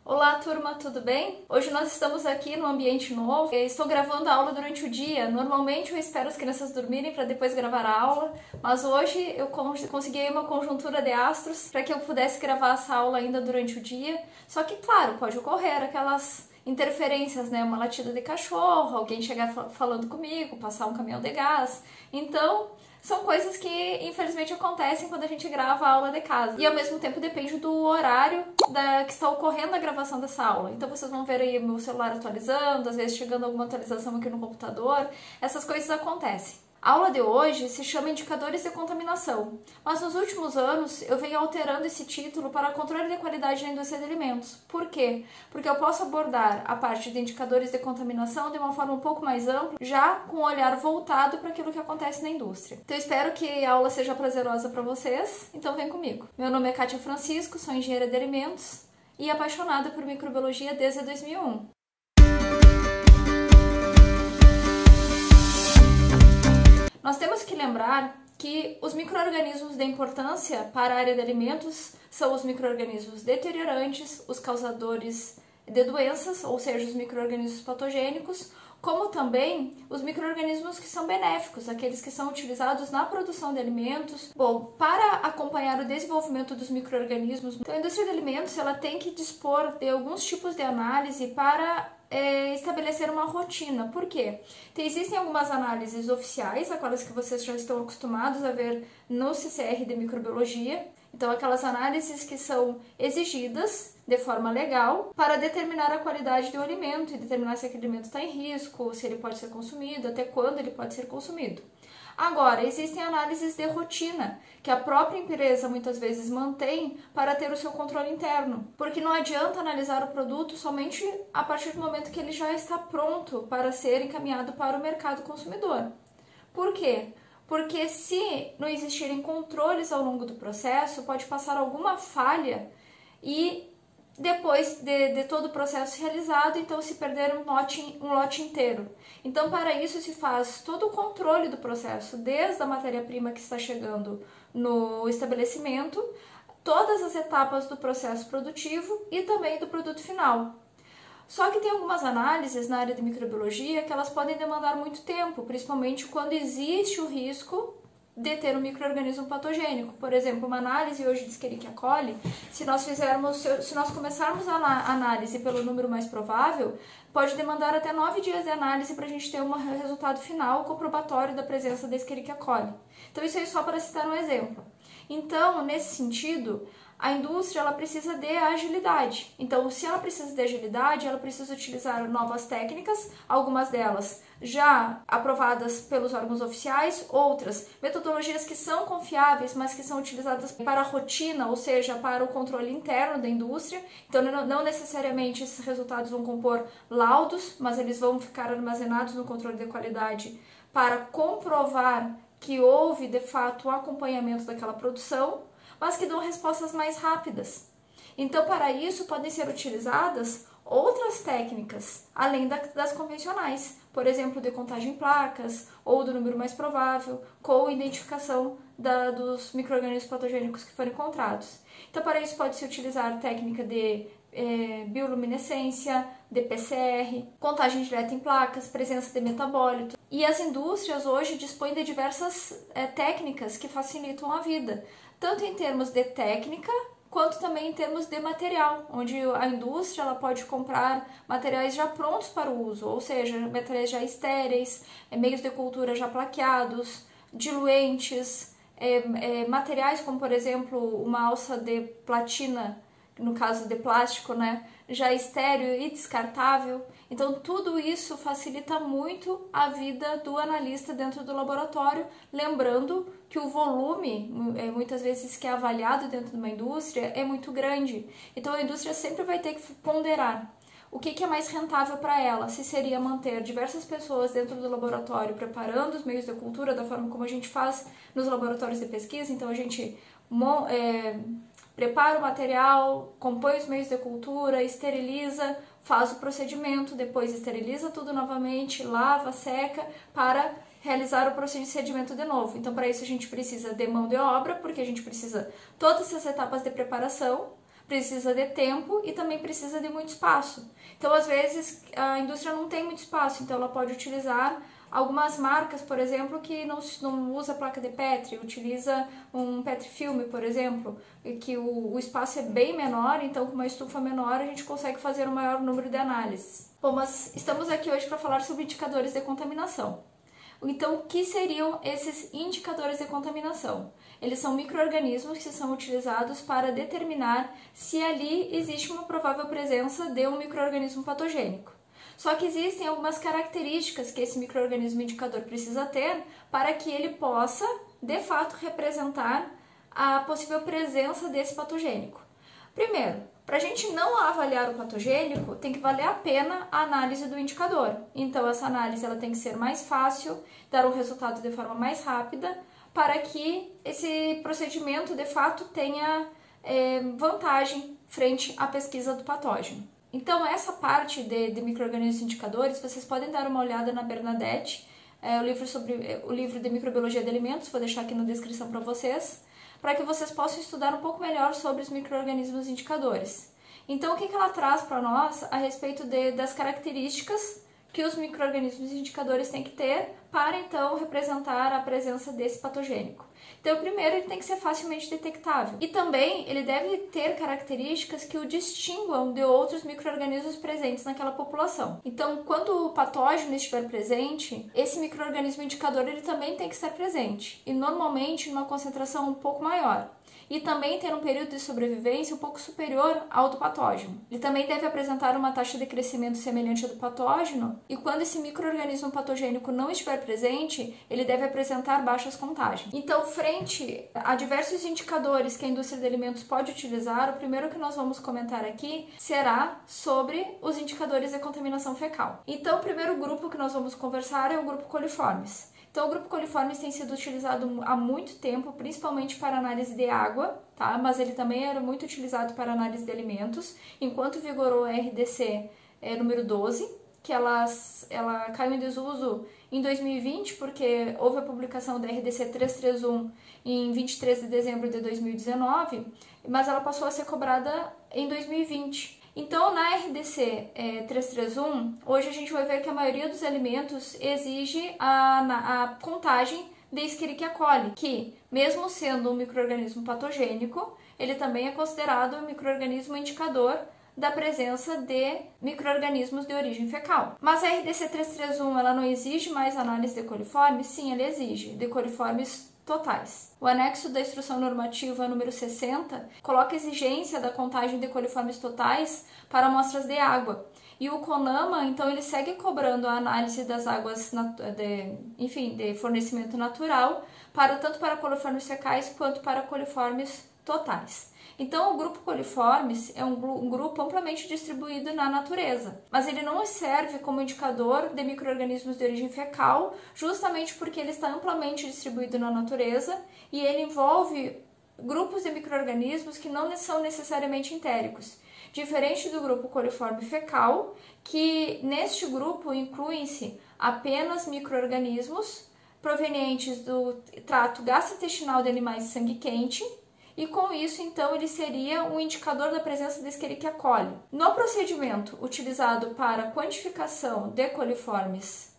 Olá turma, tudo bem? Hoje nós estamos aqui no ambiente novo. Estou gravando a aula durante o dia. Normalmente eu espero as crianças dormirem para depois gravar a aula, mas hoje eu consegui uma conjuntura de astros para que eu pudesse gravar essa aula ainda durante o dia. Só que, claro, pode ocorrer aquelas interferências, né? Uma latida de cachorro, alguém chegar falando comigo, passar um caminhão de gás. Então, são coisas que infelizmente acontecem quando a gente grava a aula de casa. E ao mesmo tempo depende do horário que está ocorrendo a gravação dessa aula. Então vocês vão ver aí meu celular atualizando, às vezes chegando alguma atualização aqui no computador. Essas coisas acontecem. A aula de hoje se chama Indicadores de Contaminação, mas nos últimos anos eu venho alterando esse título para Controle de Qualidade na Indústria de Alimentos. Por quê? Porque eu posso abordar a parte de indicadores de contaminação de uma forma um pouco mais ampla, já com um olhar voltado para aquilo que acontece na indústria. Então eu espero que a aula seja prazerosa para vocês, então vem comigo. Meu nome é Kátia Francisco, sou engenheira de alimentos e apaixonada por microbiologia desde 2001. Nós temos que lembrar que os micro-organismos de importância para a área de alimentos são os micro-organismos deteriorantes, os causadores de doenças, ou seja, os micro-organismos patogênicos, como também os micro-organismos que são benéficos, aqueles que são utilizados na produção de alimentos. Bom, para acompanhar o desenvolvimento dos micro-organismos, então a indústria de alimentos ela tem que dispor de alguns tipos de análise para estabelecer uma rotina. Por quê? Então, existem algumas análises oficiais, aquelas que vocês já estão acostumados a ver no CCR de microbiologia. Então, aquelas análises que são exigidas de forma legal para determinar a qualidade do alimento e determinar se aquele alimento está em risco, se ele pode ser consumido, até quando ele pode ser consumido. Agora, existem análises de rotina, que a própria empresa muitas vezes mantém para ter o seu controle interno, porque não adianta analisar o produto somente a partir do momento que ele já está pronto para ser encaminhado para o mercado consumidor. Por quê? Porque se não existirem controles ao longo do processo, pode passar alguma falha e depois de todo o processo realizado, então se perder um lote inteiro. Então, para isso se faz todo o controle do processo, desde a matéria-prima que está chegando no estabelecimento, todas as etapas do processo produtivo e também do produto final. Só que tem algumas análises na área de microbiologia que elas podem demandar muito tempo, principalmente quando existe o risco de ter um micro-organismo patogênico. Por exemplo, uma análise hoje de Escherichia coli, se nós começarmos a análise pelo número mais provável, pode demandar até 9 dias de análise para a gente ter um resultado final comprobatório da presença da Escherichia coli. Então isso aí só para citar um exemplo. Então, nesse sentido, a indústria ela precisa de agilidade. Então, se ela precisa de agilidade, ela precisa utilizar novas técnicas, algumas delas já aprovadas pelos órgãos oficiais, outras metodologias que são confiáveis, mas que são utilizadas para a rotina, ou seja, para o controle interno da indústria. Então, não necessariamente esses resultados vão compor laudos, mas eles vão ficar armazenados no controle de qualidade para comprovar que houve, de fato, o acompanhamento daquela produção, mas que dão respostas mais rápidas. Então, para isso, podem ser utilizadas outras técnicas, além das convencionais, por exemplo, de contagem em placas, ou do número mais provável, com identificação dos micro-organismos patogênicos que foram encontrados. Então, para isso, pode-se utilizar técnica de bioluminescência, de PCR, contagem direta em placas, presença de metabólito. E as indústrias hoje dispõem de diversas técnicas que facilitam a vida, tanto em termos de técnica, quanto também em termos de material, onde a indústria ela pode comprar materiais já prontos para o uso, ou seja, materiais já estéreis, meios de cultura já plaqueados, diluentes, materiais como, por exemplo, uma alça de platina, no caso de plástico, né, já estéril e descartável. Então, tudo isso facilita muito a vida do analista dentro do laboratório, lembrando que o volume, muitas vezes que é avaliado dentro de uma indústria, é muito grande. Então, a indústria sempre vai ter que ponderar o que é mais rentável para ela, se seria manter diversas pessoas dentro do laboratório preparando os meios de cultura da forma como a gente faz nos laboratórios de pesquisa. Então, a gente prepara o material, compõe os meios de cultura, esteriliza, faz o procedimento, depois esteriliza tudo novamente, lava, seca, para realizar o procedimento de novo. Então, para isso a gente precisa de mão de obra, porque a gente precisa todas essas etapas de preparação, precisa de tempo e também precisa de muito espaço. Então, às vezes, a indústria não tem muito espaço, então ela pode utilizar algumas marcas, por exemplo, que não usa placa de Petri, utiliza um Petri filme, por exemplo, e que o espaço é bem menor, então com uma estufa menor a gente consegue fazer um maior número de análises. Bom, mas estamos aqui hoje para falar sobre indicadores de contaminação. Então, o que seriam esses indicadores de contaminação? Eles são micro-organismos que são utilizados para determinar se ali existe uma provável presença de um micro-organismo patogênico. Só que existem algumas características que esse micro-organismo indicador precisa ter para que ele possa, de fato, representar a possível presença desse patogênico. Primeiro, para a gente não avaliar o patogênico, tem que valer a pena a análise do indicador. Então, essa análise ela tem que ser mais fácil, dar um resultado de forma mais rápida, para que esse procedimento, de fato, tenha vantagem frente à pesquisa do patógeno. Então, essa parte de micro-organismos indicadores, vocês podem dar uma olhada na Bernadette, o livro de microbiologia de alimentos, vou deixar aqui na descrição para vocês, para que vocês possam estudar um pouco melhor sobre os micro-organismos indicadores. Então, o que ela traz para nós a respeito das características que os micro-organismos indicadores têm que ter para, então, representar a presença desse patogênico. Então, primeiro, ele tem que ser facilmente detectável. E também, ele deve ter características que o distinguam de outros micro-organismos presentes naquela população. Então, quando o patógeno estiver presente, esse micro-organismo indicador ele também tem que estar presente. E, normalmente, numa concentração um pouco maior. E também ter um período de sobrevivência um pouco superior ao do patógeno. Ele também deve apresentar uma taxa de crescimento semelhante à do patógeno, e quando esse micro-organismo patogênico não estiver presente, ele deve apresentar baixas contagens. Então, frente a diversos indicadores que a indústria de alimentos pode utilizar, o primeiro que nós vamos comentar aqui será sobre os indicadores de contaminação fecal. Então, o primeiro grupo que nós vamos conversar é o grupo coliformes. Então, o grupo coliformes tem sido utilizado há muito tempo, principalmente para análise de água, tá? Mas ele também era muito utilizado para análise de alimentos, enquanto vigorou a RDC número 12, que ela caiu em desuso em 2020, porque houve a publicação da RDC 331 em 23 de dezembro de 2019, mas ela passou a ser cobrada em 2020. Então, na RDC 331, hoje a gente vai ver que a maioria dos alimentos exige a contagem de Escherichia coli, que, mesmo sendo um micro-organismo patogênico, ele também é considerado um micro-organismo indicador da presença de micro-organismos de origem fecal. Mas a RDC 331 ela não exige mais análise de coliformes? Sim, ela exige, de coliformes totais. O anexo da instrução normativa número 60 coloca exigência da contagem de coliformes totais para amostras de água. E o CONAMA, então, ele segue cobrando a análise das águas de fornecimento natural, tanto para coliformes fecais quanto para coliformes totais. Então, o grupo coliformes é um grupo amplamente distribuído na natureza, mas ele não serve como indicador de micro-organismos de origem fecal, justamente porque ele está amplamente distribuído na natureza e ele envolve grupos de micro-organismos que não são necessariamente entéricos, diferente do grupo coliforme fecal, que neste grupo incluem-se apenas micro-organismos provenientes do trato gastrointestinal de animais de sangue quente, e com isso, então, ele seria um indicador da presença de Escherichia coli. No procedimento utilizado para quantificação de coliformes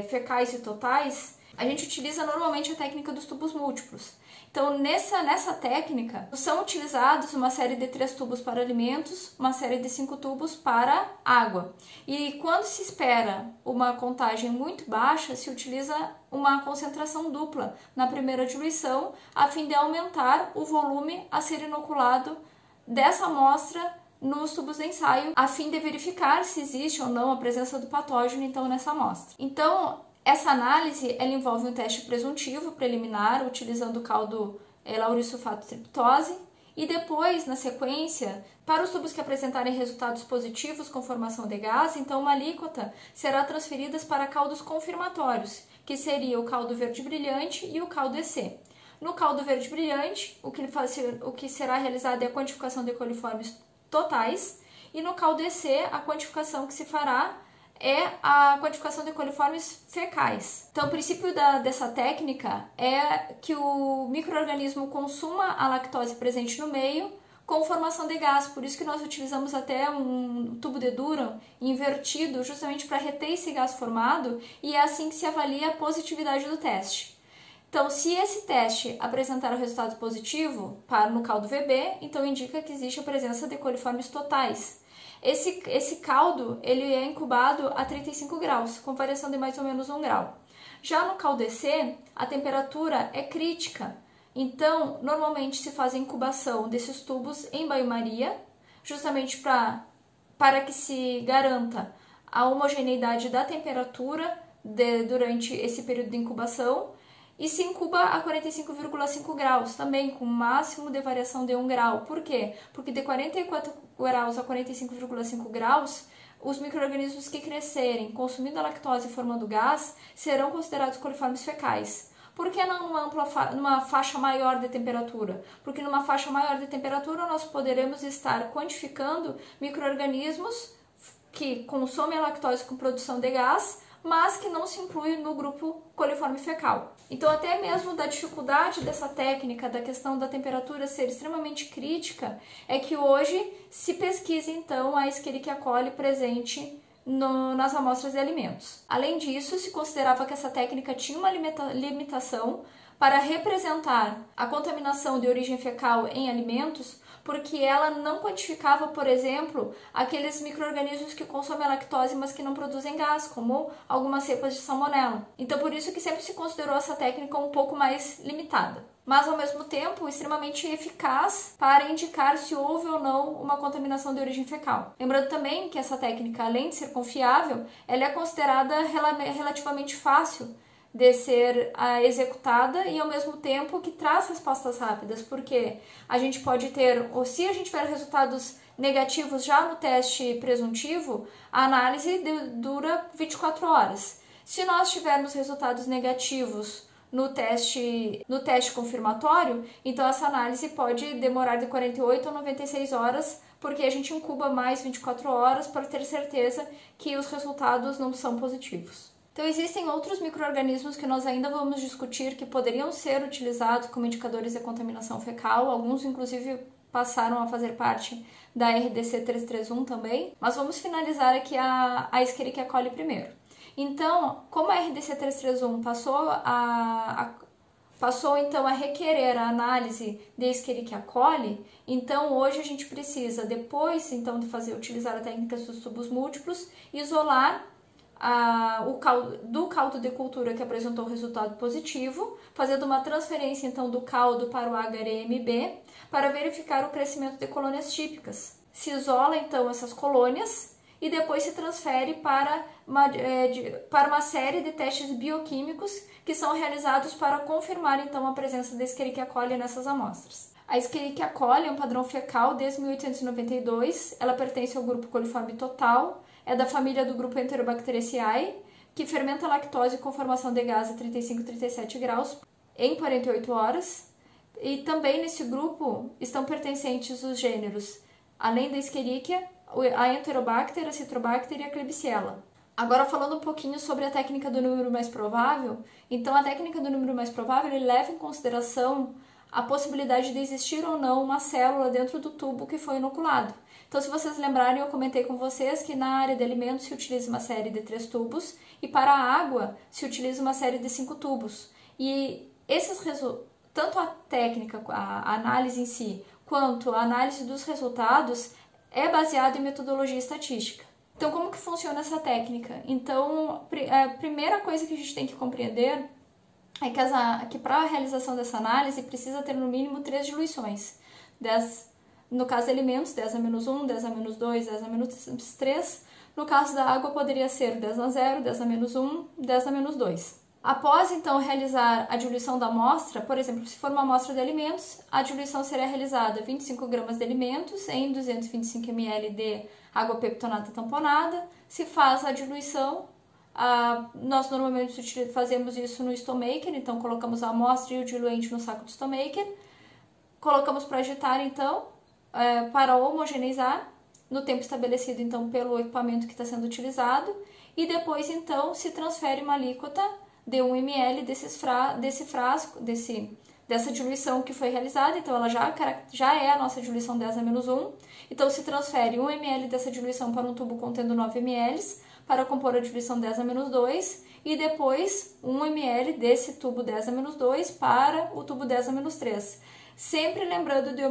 fecais e totais, a gente utiliza normalmente a técnica dos tubos múltiplos. Então, nessa técnica, são utilizados uma série de 3 tubos para alimentos, uma série de 5 tubos para água. E quando se espera uma contagem muito baixa, se utiliza uma concentração dupla na primeira diluição, a fim de aumentar o volume a ser inoculado dessa amostra nos tubos de ensaio, a fim de verificar se existe ou não a presença do patógeno, então, nessa amostra. Então, essa análise ela envolve um teste presuntivo preliminar, utilizando o caldo laurisulfato triptose, e depois, na sequência, para os tubos que apresentarem resultados positivos com formação de gás, então uma alíquota será transferida para caldos confirmatórios, que seria o caldo verde brilhante e o caldo EC. No caldo verde brilhante, o que será realizado é a quantificação de coliformes totais, e no caldo EC, a quantificação que se fará é a quantificação de coliformes fecais. Então, o princípio dessa técnica é que o micro-organismo consuma a lactose presente no meio, com formação de gás. Por isso que nós utilizamos até um tubo de Duran invertido, justamente para reter esse gás formado, e é assim que se avalia a positividade do teste. Então, se esse teste apresentar o resultado positivo no caldo VB, então indica que existe a presença de coliformes totais. Esse caldo ele é incubado a 35 graus, com variação de mais ou menos 1 grau. Já no caldo EC, a temperatura é crítica. Então, normalmente se faz a incubação desses tubos em banho-maria, justamente para que se garanta a homogeneidade da temperatura durante esse período de incubação, e se incuba a 45,5 graus, também com máximo de variação de 1 grau. Por quê? Porque de 44 graus a 45,5 graus, os micro-organismos que crescerem consumindo a lactose e formando gás serão considerados coliformes fecais. Por que não numa faixa maior de temperatura? Porque numa faixa maior de temperatura nós poderemos estar quantificando micro-organismos que consomem a lactose com produção de gás, mas que não se inclui no grupo coliforme fecal. Então, até mesmo da dificuldade dessa técnica, da questão da temperatura ser extremamente crítica, é que hoje se pesquisa então a Escherichia coli presente nas amostras de alimentos. Além disso, se considerava que essa técnica tinha uma limitação para representar a contaminação de origem fecal em alimentos, porque ela não quantificava, por exemplo, aqueles micro-organismos que consomem a lactose, mas que não produzem gás, como algumas cepas de salmonela. Então, por isso que sempre se considerou essa técnica um pouco mais limitada, mas ao mesmo tempo extremamente eficaz para indicar se houve ou não uma contaminação de origem fecal. Lembrando também que essa técnica, além de ser confiável, ela é considerada relativamente fácil de ser executada e ao mesmo tempo que traz respostas rápidas, porque a gente pode ter, ou se a gente tiver resultados negativos já no teste presuntivo, a análise dura 24 horas. Se nós tivermos resultados negativos no teste confirmatório, então essa análise pode demorar de 48 a 96 horas, porque a gente incuba mais 24 horas para ter certeza que os resultados não são positivos. Então, existem outros micro-organismos que nós ainda vamos discutir que poderiam ser utilizados como indicadores de contaminação fecal, alguns inclusive passaram a fazer parte da RDC 331 também, mas vamos finalizar aqui a Escherichia coli primeiro. Então, como a RDC 331 passou então a requerer a análise de Escherichia coli, então hoje a gente precisa, depois então de utilizar a técnica dos tubos múltiplos, isolar do caldo de cultura que apresentou resultado positivo, fazendo uma transferência então do caldo para o HRMB para verificar o crescimento de colônias típicas. Se isola então essas colônias e depois se transfere para uma série de testes bioquímicos que são realizados para confirmar então a presença da Escherichia coli nessas amostras. A Escherichia coli é um padrão fecal desde 1892, ela pertence ao grupo coliforme total, é da família do grupo Enterobacteriaceae, que fermenta a lactose com formação de gás a 35 e 37 graus em 48 horas. E também nesse grupo estão pertencentes os gêneros, além da Escherichia, a Enterobacter, a Citrobacter e a Klebsiella. Agora, falando um pouquinho sobre a técnica do número mais provável, então a técnica do número mais provável ele leva em consideração a possibilidade de existir ou não uma célula dentro do tubo que foi inoculado. Então, se vocês lembrarem, eu comentei com vocês que na área de alimentos se utiliza uma série de 3 tubos e para a água se utiliza uma série de 5 tubos. E tanto a técnica, a análise em si, quanto a análise dos resultados é baseada em metodologia estatística. Então, como que funciona essa técnica? Então, a primeira coisa que a gente tem que compreender é que para a realização dessa análise precisa ter no mínimo 3 diluições. No caso de alimentos, 10-1, 10-2, 10-3. No caso da água, poderia ser 10-0, 10-1, 10-2. Após, então, realizar a diluição da amostra, por exemplo, se for uma amostra de alimentos, a diluição será realizada 25 gramas de alimentos em 225 ml de água peptonada tamponada. Se faz a diluição, nós normalmente fazemos isso no Stomaker, então colocamos a amostra e o diluente no saco do Stomaker, colocamos para agitar, então, para homogeneizar no tempo estabelecido então pelo equipamento que está sendo utilizado, e depois então se transfere uma alíquota de 1 ml desse dessa diluição que foi realizada, então ela já é a nossa diluição 10 a menos 1. Então se transfere 1 ml dessa diluição para um tubo contendo 9 ml para compor a diluição 10 a menos 2 e depois 1 ml desse tubo 10 a menos 2 para o tubo 10 a menos 3. Sempre lembrando de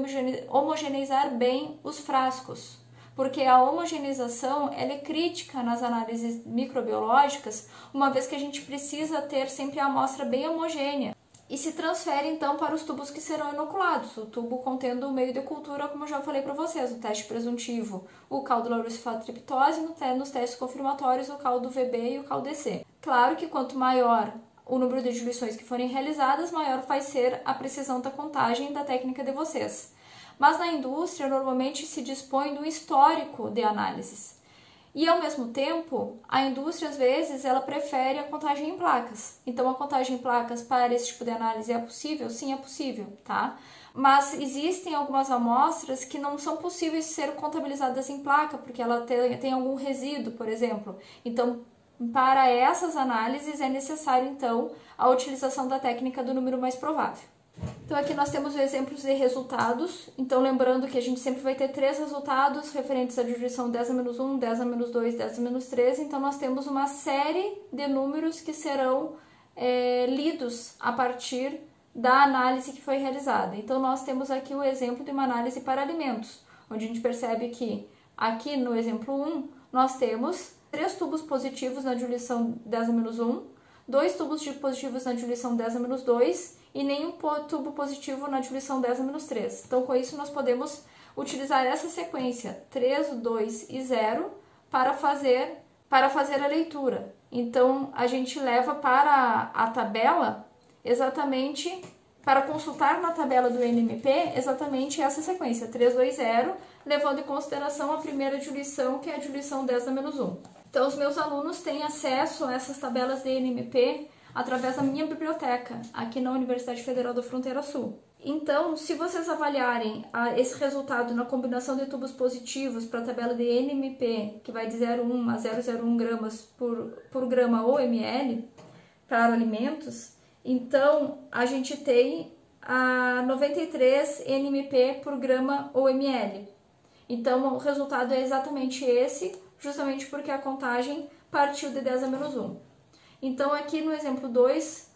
homogeneizar bem os frascos, porque a homogeneização ela é crítica nas análises microbiológicas, uma vez que a gente precisa ter sempre a amostra bem homogênea. E se transfere então para os tubos que serão inoculados, o tubo contendo o meio de cultura, como eu já falei para vocês, o teste presuntivo, o caldo lauricifatriptose, nos testes confirmatórios, o caldo VB e o caldo DC. Claro que quanto maior o número de diluições que forem realizadas, maior vai ser a precisão da contagem da técnica de vocês. Mas na indústria, normalmente se dispõe do histórico de análises. E, ao mesmo tempo, a indústria, às vezes, ela prefere a contagem em placas. Então, a contagem em placas para esse tipo de análise é possível? Sim, é possível, tá? Mas existem algumas amostras que não são possíveis de ser contabilizadas em placa, porque ela tem algum resíduo, por exemplo. Então, para essas análises, é necessário, então, a utilização da técnica do número mais provável. Então aqui nós temos exemplos de resultados, então lembrando que a gente sempre vai ter 3 resultados referentes à diluição 10 a menos 1, 10 a menos 2, 10 a menos 3, então nós temos uma série de números que serão lidos a partir da análise que foi realizada. Então nós temos aqui o exemplo de uma análise para alimentos, onde a gente percebe que aqui no exemplo 1 nós temos 3 tubos positivos na diluição 10 a menos 1, 2 tubos positivos na diluição 10 a menos 2 e nenhum tubo positivo na diluição 10 a menos 3. Então, com isso, nós podemos utilizar essa sequência 3, 2 e 0 para fazer a leitura. Então, a gente leva para a tabela exatamente, para consultar na tabela do NMP, exatamente essa sequência 3, 2, 0, levando em consideração a primeira diluição, que é a diluição 10 a menos 1. Então, os meus alunos têm acesso a essas tabelas de NMP através da minha biblioteca, aqui na Universidade Federal da Fronteira Sul. Então, se vocês avaliarem esse resultado na combinação de tubos positivos para a tabela de NMP, que vai de 0,1 a 0,01 gramas por grama ou ml para alimentos, então a gente tem a 93 NMP por grama ou ml. Então, o resultado é exatamente esse, justamente porque a contagem partiu de 10 a menos 1. Então, aqui no exemplo 2,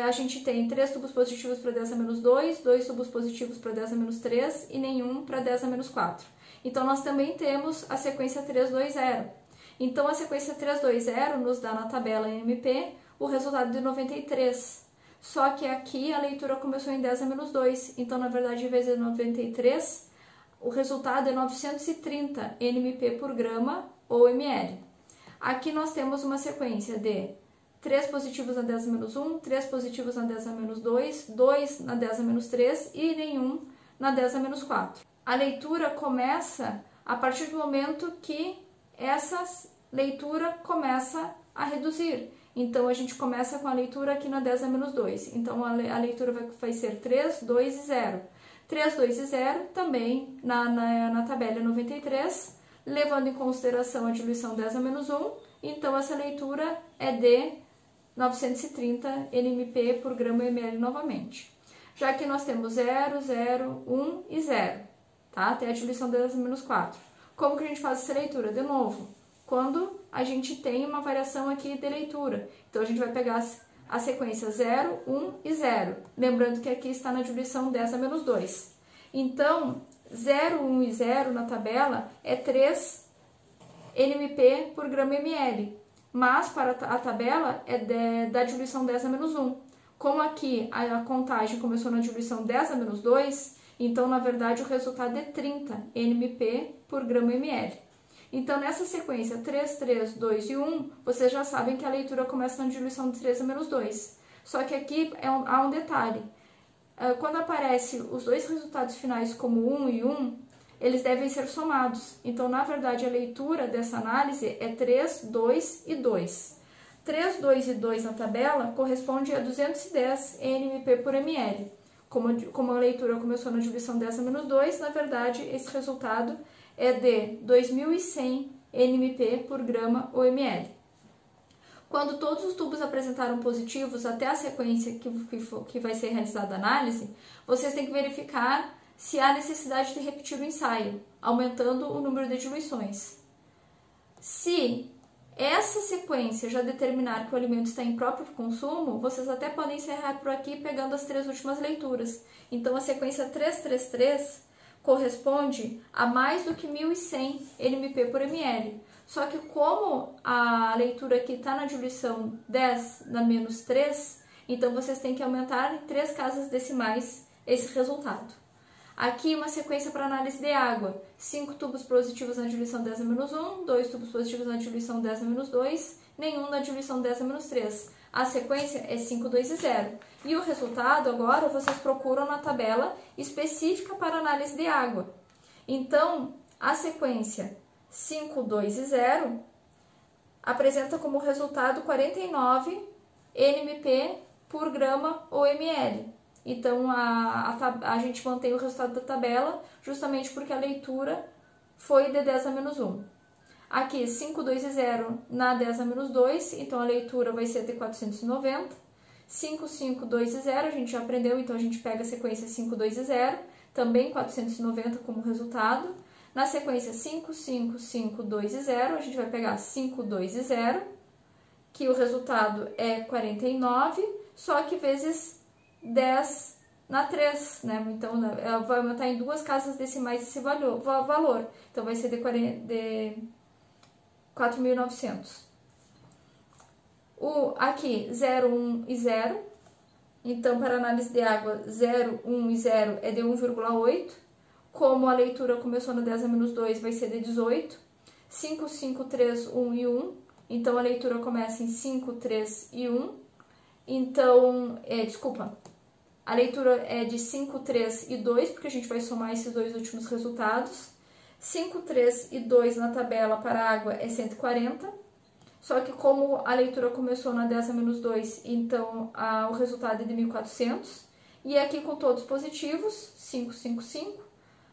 a gente tem 3 tubos positivos para 10 a menos 2, 2 tubos positivos para 10 a menos 3 e nenhum para 10 a menos 4. Então, nós também temos a sequência 3, 2, 0. Então, a sequência 3, 2, 0 nos dá na tabela NMP o resultado de 93. Só que aqui a leitura começou em 10 a menos 2. Então, na verdade, em vez de 93, o resultado é 930 NMP por grama ou ml. Aqui nós temos uma sequência de 3 positivos na 10 a menos 1, 3 positivos na 10 a menos 2, 2 na 10 a menos 3 e nenhum na 10 a menos 4. A leitura começa a partir do momento que essa leitura começa a reduzir. Então, a gente começa com a leitura aqui na 10 a menos 2. Então, a leitura vai ser 3, 2 e 0. 3, 2 e 0 também na tabela 93, levando em consideração a diluição 10 a menos 1. Então, essa leitura é de 930 NMP por grama ml novamente. Já que nós temos 0, 0, 1 e 0, tá? Até a diluição 10 a menos 4. Como que a gente faz essa leitura? De novo, quando a gente tem uma variação aqui de leitura. Então, a gente vai pegar a sequência 0, 1 e 0. Lembrando que aqui está na diluição 10 a menos 2. Então, 0, 1 e 0 na tabela é 3 NMP por grama ml. Mas para a tabela é da diluição 10 a menos 1. Como aqui a contagem começou na diluição 10 a menos 2, então, na verdade, o resultado é 30 NMP por grama ml. Então, nessa sequência 3, 3, 2 e 1, vocês já sabem que a leitura começa na diluição de 3 a menos 2. Só que aqui há um detalhe. Quando aparecem os dois resultados finais como 1 e 1, eles devem ser somados. Então, na verdade, a leitura dessa análise é 3, 2 e 2. 3, 2 e 2 na tabela corresponde a 210 NMP por ml. Como a leitura começou na diluição 10 a menos 2, na verdade, esse resultado é de 2.100 NMP por grama ou ml. Quando todos os tubos apresentaram positivos até a sequência que vai ser realizada a análise, vocês têm que verificar se há necessidade de repetir o ensaio, aumentando o número de diluições. Se essa sequência já determinar que o alimento está em próprio consumo, vocês até podem encerrar por aqui pegando as 3 últimas leituras. Então, a sequência 333 corresponde a mais do que 1.100 NMP por ml. Só que como a leitura aqui está na diluição 10 na menos 3, então vocês têm que aumentar em 3 casas decimais esse resultado. Aqui uma sequência para análise de água, 5 tubos positivos na diluição 10 a menos 1, 2 tubos positivos na diluição 10 a menos 2, nenhum na diluição 10 a menos 3. A sequência é 5, 2 e 0. E o resultado agora vocês procuram na tabela específica para análise de água. Então, a sequência 5, 2 e 0 apresenta como resultado 49 NMP por grama ou ml. Então, a gente mantém o resultado da tabela justamente porque a leitura foi de 10 a menos 1. Aqui, 5, 2 e 0 na 10 a menos 2, então a leitura vai ser de 490. 5, 5, 2 e 0, a gente já aprendeu, então a gente pega a sequência 5, 2 e 0, também 490 como resultado. Na sequência 5, 5, 5, 2 e 0, a gente vai pegar 5, 2 e 0, que o resultado é 49, só que vezes 10 na 3, né? Então, ela vai aumentar em 2 casas decimais esse valor. Então, vai ser de 4.900. Aqui, 0, 1 e 0. Então, para análise de água, 0, 1 e 0 é de 1,8. Como a leitura começou no 10 a menos 2, vai ser de 18. 5, 5, 3, 1 e 1. Então, a leitura começa em 5, 3 e 1. Então, a leitura é de 5, 3 e 2, porque a gente vai somar esses 2 últimos resultados. 5, 3 e 2 na tabela para a água é 140. Só que como a leitura começou na 10 a menos 2, então o resultado é de 1.400. E aqui com todos positivos, 5, 5, 5,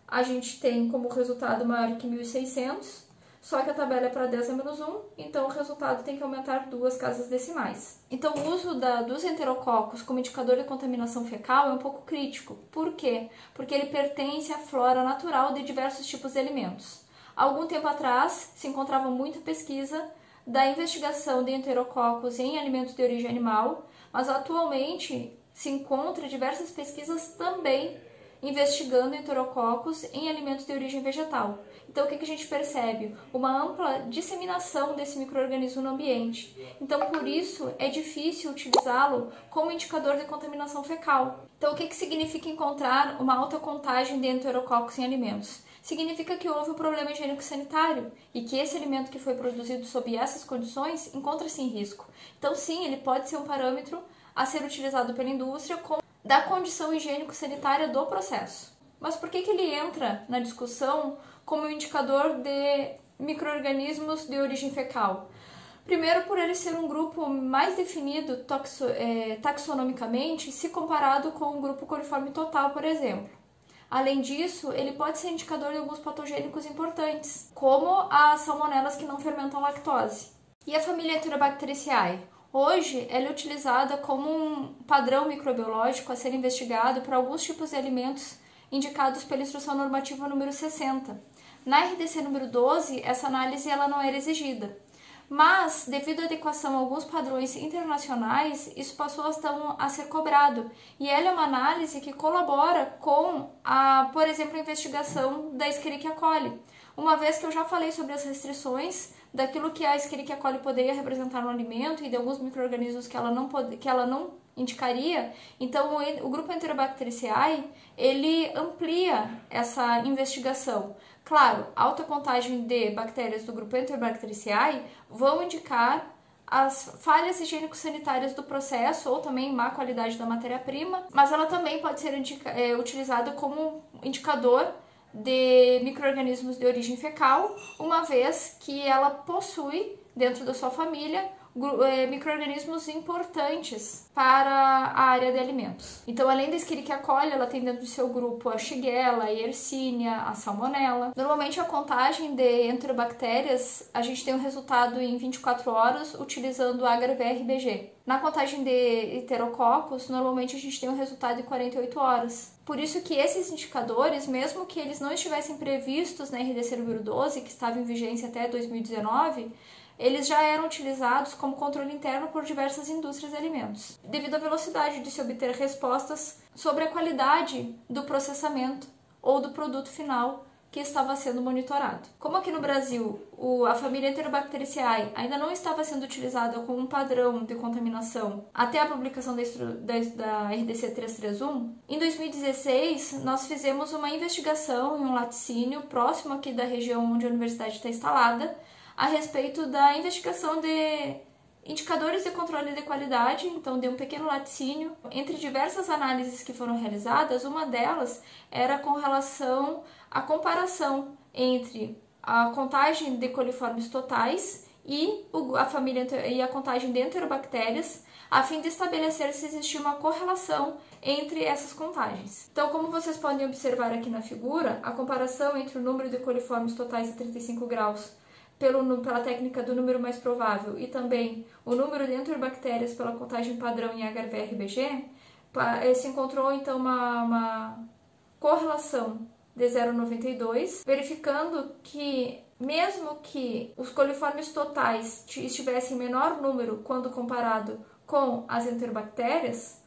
a gente tem como resultado maior que 1.600. Só que a tabela é para 10 a menos 1, então o resultado tem que aumentar 2 casas decimais. Então, o uso dos enterococos como indicador de contaminação fecal é um pouco crítico. Por quê? Porque ele pertence à flora natural de diversos tipos de alimentos. Há algum tempo atrás, se encontrava muita pesquisa da investigação de enterococos em alimentos de origem animal, mas atualmente se encontra diversas pesquisas também investigando enterococos em alimentos de origem vegetal. Então, o que a gente percebe? Uma ampla disseminação desse micro-organismo no ambiente. Então, por isso, é difícil utilizá-lo como indicador de contaminação fecal. Então, o que significa encontrar uma alta contagem de enterococos em alimentos? Significa que houve um problema higiênico-sanitário e que esse alimento que foi produzido sob essas condições encontra-se em risco. Então, sim, ele pode ser um parâmetro a ser utilizado pela indústria da condição higiênico-sanitária do processo. Mas por que ele entra na discussão como um indicador de micro-organismos de origem fecal? Primeiro, por ele ser um grupo mais definido taxonomicamente se comparado com um grupo coliforme total, por exemplo. Além disso, ele pode ser indicador de alguns patogênicos importantes, como as salmonelas que não fermentam lactose. E a família Enterobacteriaceae? Hoje, ela é utilizada como um padrão microbiológico a ser investigado para alguns tipos de alimentos indicados pela Instrução Normativa número 60. Na RDC número 12, essa análise ela não era exigida. Mas, devido à adequação a alguns padrões internacionais, isso passou a ser cobrado. E ela é uma análise que colabora com, por exemplo, a investigação da Escherichia coli. Uma vez que eu já falei sobre as restrições daquilo que a Escherichia coli poderia representar no alimento e de alguns micro-organismos que ela não indicaria, então o grupo Enterobacteriaceae, ele amplia essa investigação. Claro, alta contagem de bactérias do grupo Enterobacteriaceae vão indicar as falhas higiênico-sanitárias do processo ou também má qualidade da matéria-prima, mas ela também pode ser utilizada como indicador de micro-organismos de origem fecal, uma vez que ela possui, dentro da sua família, micro-organismos importantes para a área de alimentos. Então, além da Escherichia coli, ela tem dentro do seu grupo a Shigella, a Yersinia, a Salmonella. Normalmente, a contagem de enterobactérias, a gente tem um resultado em 24 horas utilizando o agar-VRBG. Na contagem de enterococos, normalmente a gente tem um resultado em 48 horas. Por isso que esses indicadores, mesmo que eles não estivessem previstos na RDC número 12, que estava em vigência até 2019, eles já eram utilizados como controle interno por diversas indústrias de alimentos, devido à velocidade de se obter respostas sobre a qualidade do processamento ou do produto final que estava sendo monitorado. Como aqui no Brasil a família Enterobacteriaceae ainda não estava sendo utilizada como um padrão de contaminação até a publicação da RDC 331, em 2016 nós fizemos uma investigação em um laticínio próximo aqui da região onde a universidade está instalada, a respeito da investigação de indicadores de controle de qualidade, então de um pequeno laticínio. Entre diversas análises que foram realizadas, uma delas era com relação à comparação entre a contagem de coliformes totais e a contagem de enterobactérias, a fim de estabelecer se existia uma correlação entre essas contagens. Então, como vocês podem observar aqui na figura, a comparação entre o número de coliformes totais a 35 graus pela técnica do número mais provável e também o número de enterobactérias pela contagem padrão em agar-VRBG, se encontrou então uma correlação de 0,92, verificando que mesmo que os coliformes totais estivessem em menor número quando comparado com as enterobactérias,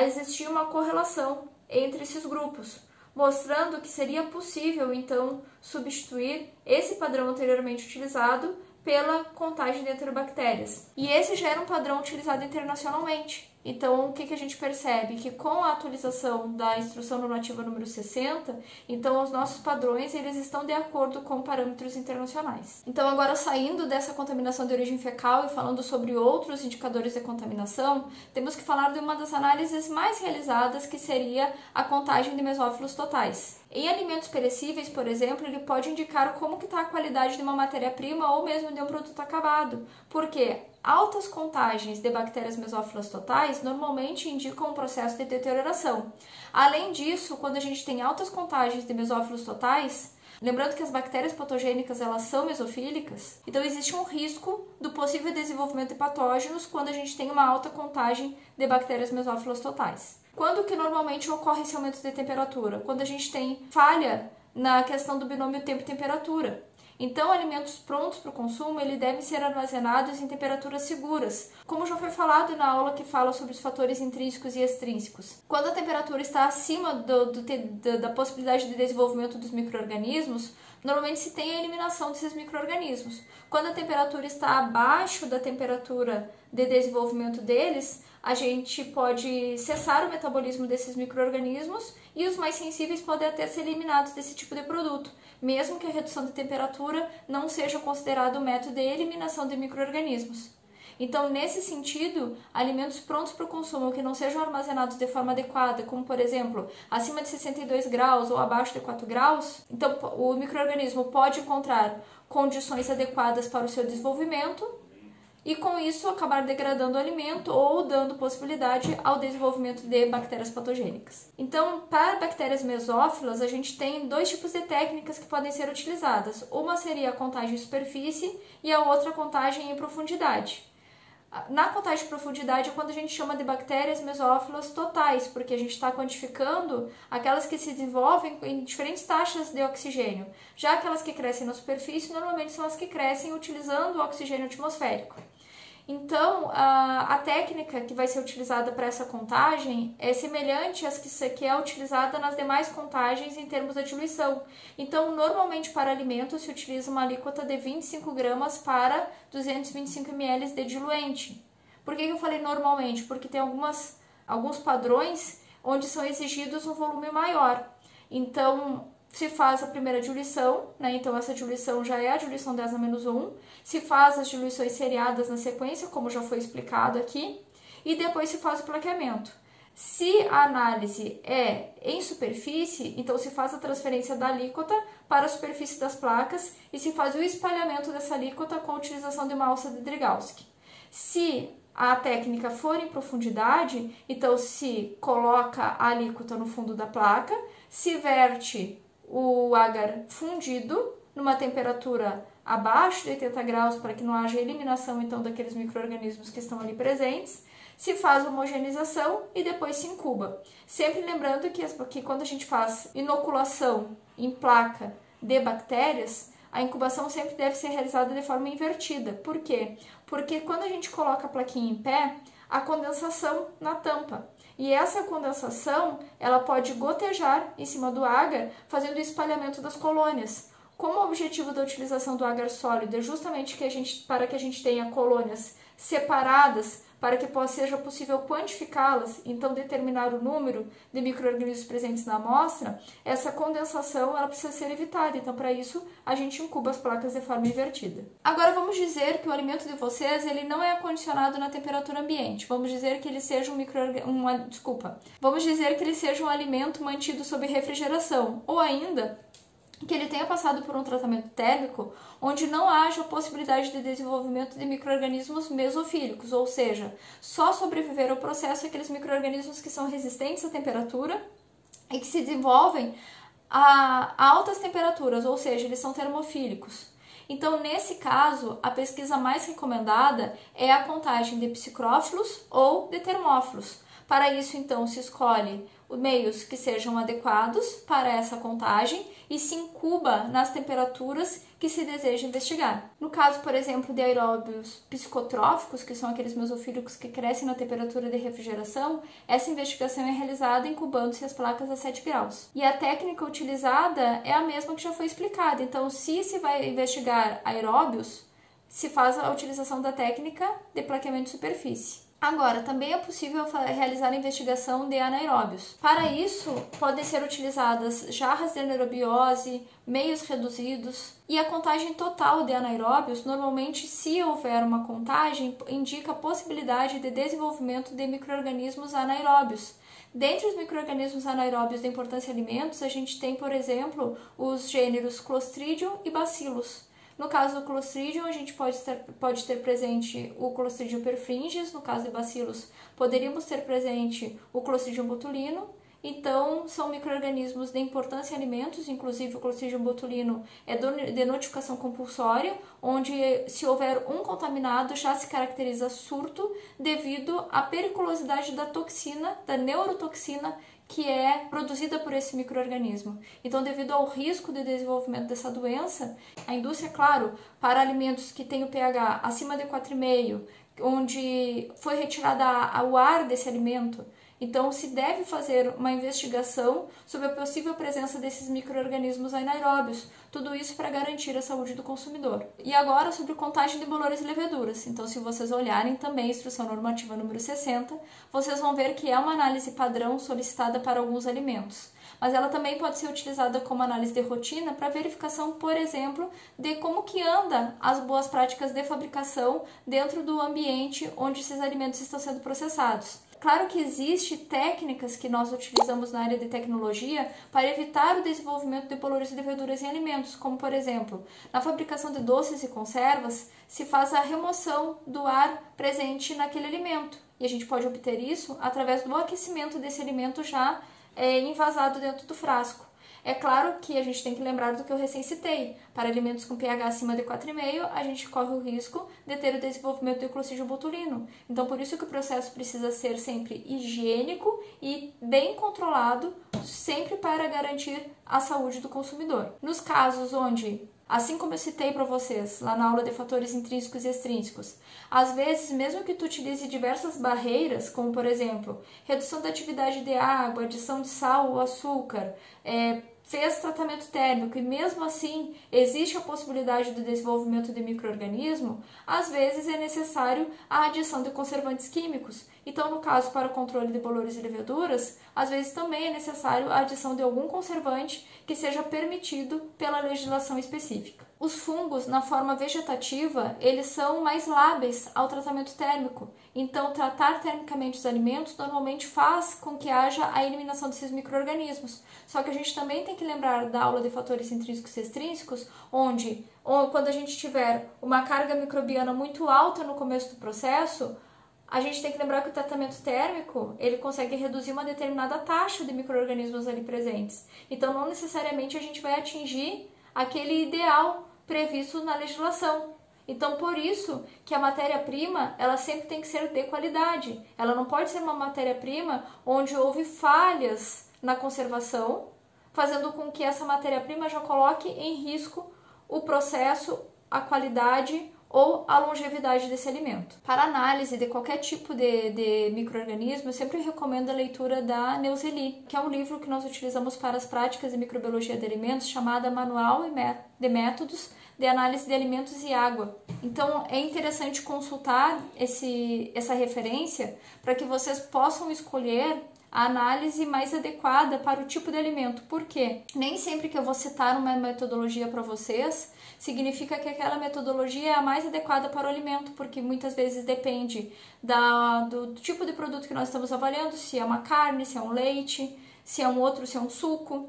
existia uma correlação entre esses grupos, mostrando que seria possível, então, substituir esse padrão anteriormente utilizado pela contagem de enterobactérias. E esse já era um padrão utilizado internacionalmente. Então, o que a gente percebe? Que com a atualização da Instrução Normativa número 60, então os nossos padrões eles estão de acordo com parâmetros internacionais. Então, agora saindo dessa contaminação de origem fecal e falando sobre outros indicadores de contaminação, temos que falar de uma das análises mais realizadas, que seria a contagem de mesófilos totais. Em alimentos perecíveis, por exemplo, ele pode indicar como que está a qualidade de uma matéria-prima ou mesmo de um produto acabado, porque altas contagens de bactérias mesófilas totais normalmente indicam um processo de deterioração. Além disso, quando a gente tem altas contagens de mesófilos totais, lembrando que as bactérias patogênicas elas são mesofílicas, então existe um risco do possível desenvolvimento de patógenos quando a gente tem uma alta contagem de bactérias mesófilas totais. Quando que normalmente ocorre esse aumento de temperatura? Quando a gente tem falha na questão do binômio tempo e temperatura. Então, alimentos prontos para o consumo, ele devem ser armazenados em temperaturas seguras, como já foi falado na aula que fala sobre os fatores intrínsecos e extrínsecos. Quando a temperatura está acima da possibilidade de desenvolvimento dos micro-organismos, normalmente se tem a eliminação desses micro-organismos. Quando a temperatura está abaixo da temperatura de desenvolvimento deles, a gente pode cessar o metabolismo desses micro-organismos e os mais sensíveis podem até ser eliminados desse tipo de produto, mesmo que a redução de temperatura não seja considerado um método de eliminação de micro-organismos. Então, nesse sentido, alimentos prontos para o consumo que não sejam armazenados de forma adequada, como por exemplo, acima de 62 graus ou abaixo de 4 graus, então o micro-organismo pode encontrar condições adequadas para o seu desenvolvimento e com isso acabar degradando o alimento ou dando possibilidade ao desenvolvimento de bactérias patogênicas. Então, para bactérias mesófilas, a gente tem dois tipos de técnicas que podem ser utilizadas. Uma seria a contagem em superfície e a outra a contagem em profundidade. Na contagem de profundidade é quando a gente chama de bactérias mesófilas totais, porque a gente está quantificando aquelas que se desenvolvem em diferentes taxas de oxigênio. Já aquelas que crescem na superfície, normalmente são as que crescem utilizando o oxigênio atmosférico. Então, a técnica que vai ser utilizada para essa contagem é semelhante às que é utilizada nas demais contagens em termos de diluição. Então, normalmente para alimentos se utiliza uma alíquota de 25 gramas para 225 ml de diluente. Por que eu falei normalmente? Porque tem alguns padrões onde são exigidos um volume maior. Então, se faz a primeira diluição, né? Então essa diluição já é a diluição 10-1, se faz as diluições seriadas na sequência, como já foi explicado aqui, e depois se faz o plaqueamento. Se a análise é em superfície, então se faz a transferência da alíquota para a superfície das placas e se faz o espalhamento dessa alíquota com a utilização de uma alça de Drygalski. Se a técnica for em profundidade, então se coloca a alíquota no fundo da placa, se verte o agar fundido numa temperatura abaixo de 80 graus para que não haja eliminação então daqueles micro-organismos que estão ali presentes, se faz homogeneização e depois se incuba. Sempre lembrando que quando a gente faz inoculação em placa de bactérias, a incubação sempre deve ser realizada de forma invertida. Por quê? Porque quando a gente coloca a plaquinha em pé, há condensação na tampa. E essa condensação, ela pode gotejar em cima do agar, fazendo o espalhamento das colônias. Como o objetivo da utilização do agar sólido é justamente para que a gente tenha colônias separadas, para que seja possível quantificá-las, então determinar o número de micro-organismos presentes na amostra, essa condensação ela precisa ser evitada. Então, para isso, a gente incuba as placas de forma invertida. Agora, vamos dizer que o alimento de vocês ele não é acondicionado na temperatura ambiente. Vamos dizer que ele seja Vamos dizer que ele seja um alimento mantido sob refrigeração, ou ainda que ele tenha passado por um tratamento térmico onde não haja possibilidade de desenvolvimento de micro-organismos mesofílicos, ou seja, só sobreviver ao processo aqueles micro-organismos que são resistentes à temperatura e que se desenvolvem a altas temperaturas, ou seja, eles são termofílicos. Então, nesse caso, a pesquisa mais recomendada é a contagem de psicrófilos ou de termófilos. Para isso, então, se escolhe meios que sejam adequados para essa contagem e se incuba nas temperaturas que se deseja investigar. No caso, por exemplo, de aeróbios psicotróficos, que são aqueles mesofílicos que crescem na temperatura de refrigeração, essa investigação é realizada incubando-se as placas a 7 graus. E a técnica utilizada é a mesma que já foi explicada. Então, se vai investigar aeróbios, se faz a utilização da técnica de plaqueamento de superfície. Agora, também é possível realizar a investigação de anaeróbios. Para isso, podem ser utilizadas jarras de anaerobiose, meios reduzidos, e a contagem total de anaeróbios, normalmente, se houver uma contagem, indica a possibilidade de desenvolvimento de micro-organismos anaeróbios. Dentre os micro-organismos anaeróbios de importância em alimentos, a gente tem, por exemplo, os gêneros Clostridium e Bacillus. No caso do Clostridium, a gente pode ter presente o Clostridium perfringens. No caso de bacilos, poderíamos ter presente o Clostridium botulino. Então, são micro-organismos de importância em alimentos, inclusive o Clostridium botulino é de notificação compulsória, onde se houver um contaminado já se caracteriza surto devido à periculosidade da toxina, da neurotoxina, que é produzida por esse micro-organismo. Então, devido ao risco de desenvolvimento dessa doença, a indústria, claro, para alimentos que têm o pH acima de 4,5, onde foi retirada o ar desse alimento, então se deve fazer uma investigação sobre a possível presença desses micro-organismos anaeróbios, tudo isso para garantir a saúde do consumidor. E agora sobre contagem de bolores e leveduras. Então, se vocês olharem também a instrução normativa número 60, vocês vão ver que é uma análise padrão solicitada para alguns alimentos. Mas ela também pode ser utilizada como análise de rotina para verificação, por exemplo, de como que anda as boas práticas de fabricação dentro do ambiente onde esses alimentos estão sendo processados. Claro que existem técnicas que nós utilizamos na área de tecnologia para evitar o desenvolvimento de bolores e leveduras em alimentos, como, por exemplo, na fabricação de doces e conservas, se faz a remoção do ar presente naquele alimento. E a gente pode obter isso através do aquecimento desse alimento já envasado dentro do frasco. É claro que a gente tem que lembrar do que eu recém citei. Para alimentos com pH acima de 4,5, a gente corre o risco de ter o desenvolvimento do Clostridium botulino. Então, por isso que o processo precisa ser sempre higiênico e bem controlado, sempre para garantir a saúde do consumidor. Nos casos onde, assim como eu citei para vocês lá na aula de fatores intrínsecos e extrínsecos, às vezes, mesmo que tu utilize diversas barreiras, como por exemplo, redução da atividade de água, adição de sal ou açúcar, fez tratamento térmico e mesmo assim existe a possibilidade do desenvolvimento de micro-organismo, às vezes é necessário a adição de conservantes químicos. Então, no caso para o controle de bolores e leveduras, às vezes também é necessário a adição de algum conservante que seja permitido pela legislação específica. Os fungos, na forma vegetativa, eles são mais lábeis ao tratamento térmico. Então, tratar termicamente os alimentos normalmente faz com que haja a eliminação desses micro-organismos. Só que a gente também tem que lembrar da aula de fatores intrínsecos e extrínsecos, onde quando a gente tiver uma carga microbiana muito alta no começo do processo, a gente tem que lembrar que o tratamento térmico, ele consegue reduzir uma determinada taxa de micro-organismos ali presentes. Então, não necessariamente a gente vai atingir aquele ideal previsto na legislação. Então, por isso que a matéria-prima, ela sempre tem que ser de qualidade. Ela não pode ser uma matéria-prima onde houve falhas na conservação, fazendo com que essa matéria-prima já coloque em risco o processo, a qualidade ou a longevidade desse alimento. Para análise de qualquer tipo de micro-organismo, eu sempre recomendo a leitura da Neuzeli, que é um livro que nós utilizamos para as práticas de microbiologia de alimentos, chamada Manual de Métodos de Análise de Alimentos e Água. Então, é interessante consultar essa referência para que vocês possam escolher a análise mais adequada para o tipo de alimento. Por quê? Nem sempre que eu vou citar uma metodologia para vocês, significa que aquela metodologia é a mais adequada para o alimento, porque muitas vezes depende do tipo de produto que nós estamos avaliando, se é uma carne, se é um leite, se é um outro, se é um suco.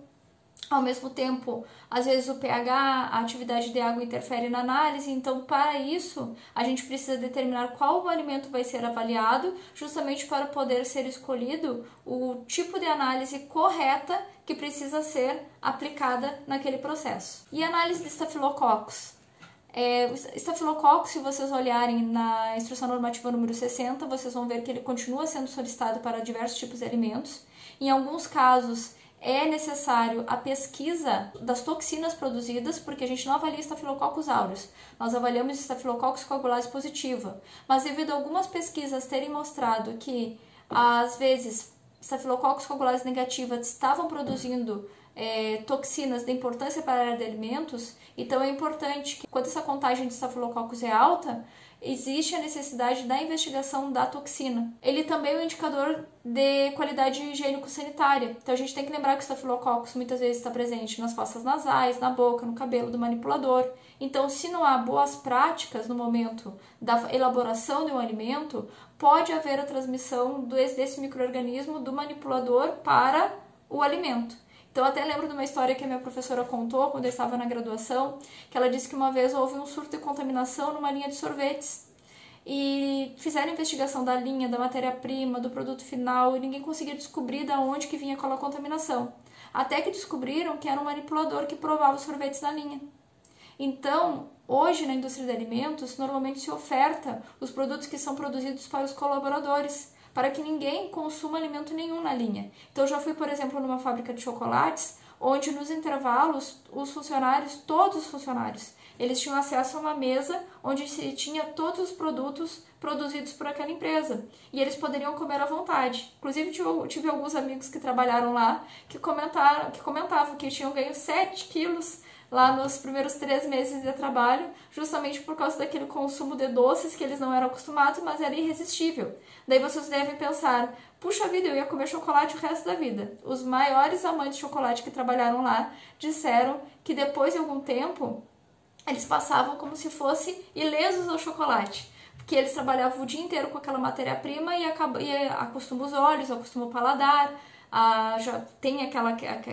Ao mesmo tempo, às vezes o pH, a atividade de água interfere na análise, então para isso a gente precisa determinar qual o alimento vai ser avaliado, justamente para poder ser escolhido o tipo de análise correta que precisa ser aplicada naquele processo. E análise de estafilococcus. Estafilococcus, se vocês olharem na instrução normativa número 60, vocês vão ver que ele continua sendo solicitado para diversos tipos de alimentos. Em alguns casos, é necessário a pesquisa das toxinas produzidas, porque a gente não avalia Staphylococcus aureus, nós avaliamos Staphylococcus coagulase positiva, mas devido a algumas pesquisas terem mostrado que, às vezes, Staphylococcus coagulase negativa estavam produzindo toxinas de importância para a área de alimentos, então é importante que, quando essa contagem de Staphylococcus é alta, existe a necessidade da investigação da toxina. Ele também é um indicador de qualidade higiênico-sanitária. Então a gente tem que lembrar que o Staphylococcus muitas vezes está presente nas fossas nasais, na boca, no cabelo do manipulador. Então, se não há boas práticas no momento da elaboração de um alimento, pode haver a transmissão desse micro-organismo do manipulador para o alimento. Então, eu até lembro de uma história que a minha professora contou quando eu estava na graduação, que ela disse que uma vez houve um surto de contaminação numa linha de sorvetes. E fizeram investigação da linha, da matéria-prima, do produto final, e ninguém conseguia descobrir de onde que vinha aquela contaminação. Até que descobriram que era um manipulador que provava os sorvetes na linha. Então, hoje na indústria de alimentos, normalmente se oferta os produtos que são produzidos para os colaboradores, para que ninguém consuma alimento nenhum na linha. Então, eu já fui, por exemplo, numa fábrica de chocolates, onde nos intervalos, os funcionários, todos os funcionários, eles tinham acesso a uma mesa onde se tinha todos os produtos produzidos por aquela empresa. E eles poderiam comer à vontade. Inclusive, tive alguns amigos que trabalharam lá que comentavam que tinham ganho 7 quilos lá nos primeiros 3 meses de trabalho, justamente por causa daquele consumo de doces que eles não eram acostumados, mas era irresistível. Daí vocês devem pensar, puxa vida, eu ia comer chocolate o resto da vida. Os maiores amantes de chocolate que trabalharam lá disseram que depois de algum tempo, eles passavam como se fossem ilesos ao chocolate, porque eles trabalhavam o dia inteiro com aquela matéria-prima e acostuma os olhos, acostuma o paladar, já tem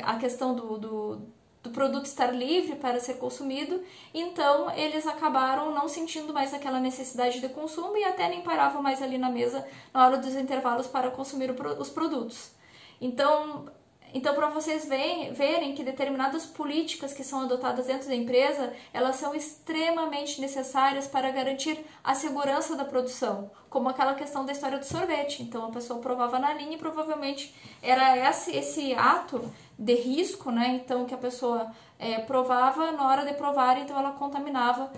a questão do produto estar livre para ser consumido, então eles acabaram não sentindo mais aquela necessidade de consumo e até nem paravam mais ali na mesa na hora dos intervalos para consumir os produtos. Então para vocês verem que determinadas políticas que são adotadas dentro da empresa, elas são extremamente necessárias para garantir a segurança da produção, como aquela questão da história do sorvete. Então a pessoa provava na linha e provavelmente era esse ato de risco, né? Então que a pessoa provava, na hora de provar, então ela contaminava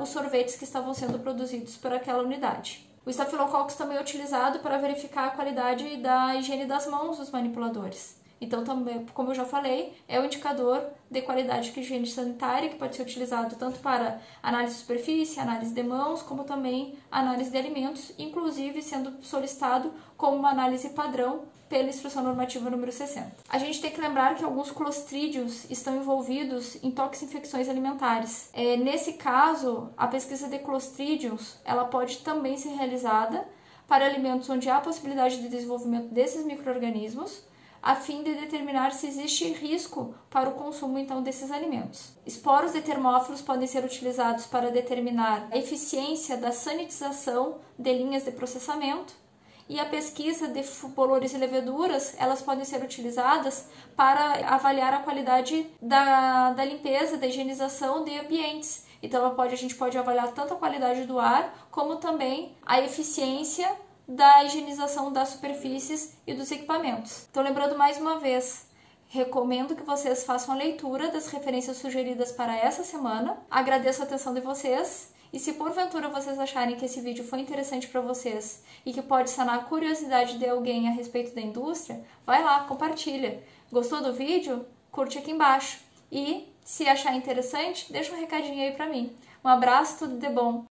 os sorvetes que estavam sendo produzidos por aquela unidade. O Staphylococcus também é utilizado para verificar a qualidade da higiene das mãos dos manipuladores. Então, também, como eu já falei, é um indicador de qualidade de higiene sanitária que pode ser utilizado tanto para análise de superfície, análise de mãos, como também análise de alimentos, inclusive sendo solicitado como uma análise padrão pela Instrução Normativa número 60. A gente tem que lembrar que alguns clostrídios estão envolvidos em toxinfecções alimentares. Nesse caso, a pesquisa de clostrídios ela pode também ser realizada para alimentos onde há possibilidade de desenvolvimento desses micro-organismos, a fim de determinar se existe risco para o consumo então desses alimentos. Esporos de termófilos podem ser utilizados para determinar a eficiência da sanitização de linhas de processamento, e a pesquisa de bolores e leveduras, elas podem ser utilizadas para avaliar a qualidade da limpeza, da higienização de ambientes. Então a gente pode avaliar tanto a qualidade do ar, como também a eficiência da higienização das superfícies e dos equipamentos. Então, lembrando mais uma vez, recomendo que vocês façam a leitura das referências sugeridas para essa semana. Agradeço a atenção de vocês e se porventura vocês acharem que esse vídeo foi interessante para vocês e que pode sanar a curiosidade de alguém a respeito da indústria, vai lá, compartilha. Gostou do vídeo? Curte aqui embaixo. E, se achar interessante, deixa um recadinho aí para mim. Um abraço, tudo de bom!